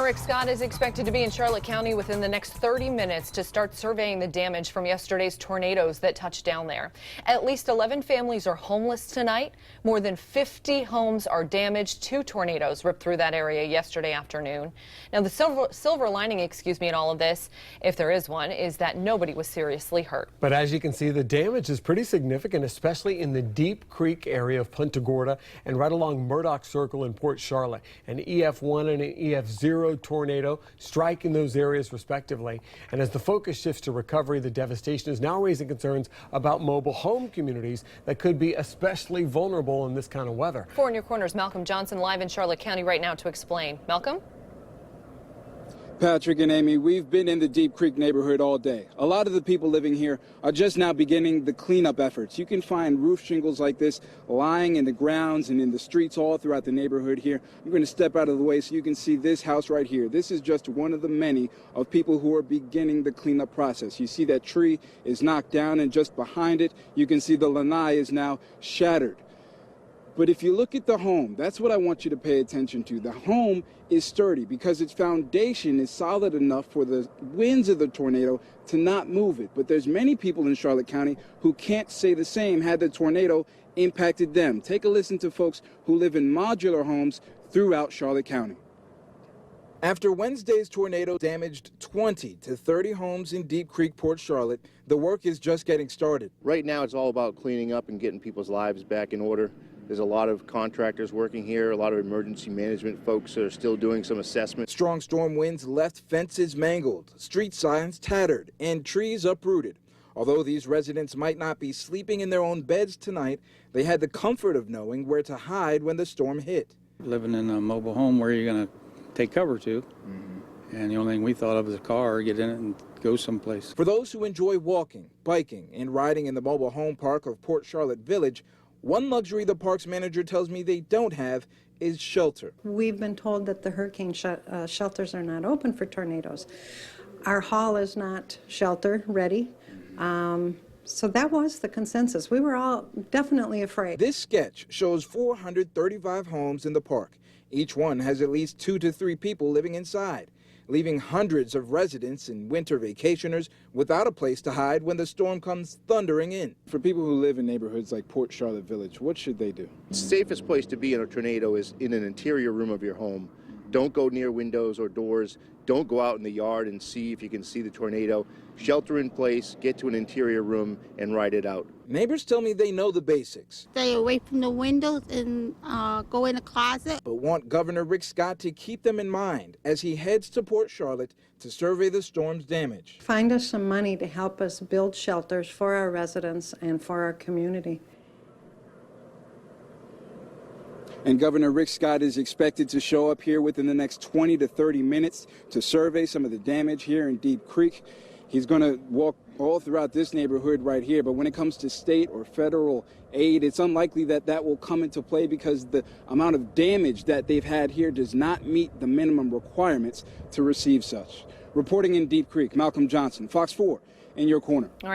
Rick Scott is expected to be in Charlotte County within the next 30 minutes to start surveying the damage from yesterday's tornadoes that touched down there. At least 11 families are homeless tonight. More than 50 homes are damaged. 2 tornadoes ripped through that area yesterday afternoon. Now, the silver lining, in all of this, if there is one, is that nobody was seriously hurt. But as you can see, the damage is pretty significant, especially in the Deep Creek area of Punta Gorda and right along Murdoch Circle in Port Charlotte. An EF1 and an EF0 tornado striking those areas respectively. And as the focus shifts to recovery, the devastation is now raising concerns about mobile home communities that could be especially vulnerable in this kind of weather. 4 in your corner's Malcolm Johnson live in Charlotte County right now to explain. Malcolm? Patrick and Amy, we've been in the Deep Creek neighborhood all day. A lot of the people living here are just now beginning the cleanup efforts. You can find roof shingles like this lying in the grounds and in the streets all throughout the neighborhood here. I'm going to step out of the way so you can see this house right here. This is just one of the many of people who are beginning the cleanup process. You see that tree is knocked down, and just behind it, you can see the lanai is now shattered. But if you look at the home, that's what I want you to pay attention to. The home is sturdy because its foundation is solid enough for the winds of the tornado to not move it. But there's many people in Charlotte County who can't say the same had the tornado impacted them. Take a listen to folks who live in modular homes throughout Charlotte County. After Wednesday's tornado damaged 20 to 30 homes in Deep Creek, Port Charlotte, the work is just getting started. Right now, it's all about cleaning up and getting people's lives back in order. There's a lot of contractors working here, a lot of emergency management folks that are still doing some assessment. Strong storm winds left fences mangled, street signs tattered, and trees uprooted. Although these residents might not be sleeping in their own beds tonight, they had the comfort of knowing where to hide when the storm hit. Living in a mobile home, where you're going to take cover to, and the only thing we thought of is a car, get in it and go someplace. For those who enjoy walking, biking, and riding in the mobile home park of Port Charlotte Village, one luxury the park's manager tells me they don't have is shelter. We've been told that the hurricane shelters are not open for tornadoes. Our hall is not shelter ready. So that was the consensus. We were all definitely afraid. This sketch shows 435 homes in the park. Each one has at least 2 to 3 people living inside, leaving hundreds of residents and winter vacationers without a place to hide when the storm comes thundering in. For people who live in neighborhoods like Port Charlotte Village, what should they do? The safest place to be in a tornado is in an interior room of your home. Don't go near windows or doors. Don't go out in the yard and see if you can see the tornado. Shelter in place, get to an interior room, and ride it out. Neighbors tell me they know the basics. Stay away from the windows and go in the closet. But want Governor Rick Scott to keep them in mind as he heads to Port Charlotte to survey the storm's damage. Find us some money to help us build shelters for our residents and for our community. And Governor Rick Scott is expected to show up here within the next 20 to 30 minutes to survey some of the damage here in Deep Creek. He's going to walk all throughout this neighborhood right here, but when it comes to state or federal aid, it's unlikely that that will come into play because the amount of damage that they've had here does not meet the minimum requirements to receive such. Reporting in Deep Creek, Malcolm Johnson, Fox 4 in your corner. All right.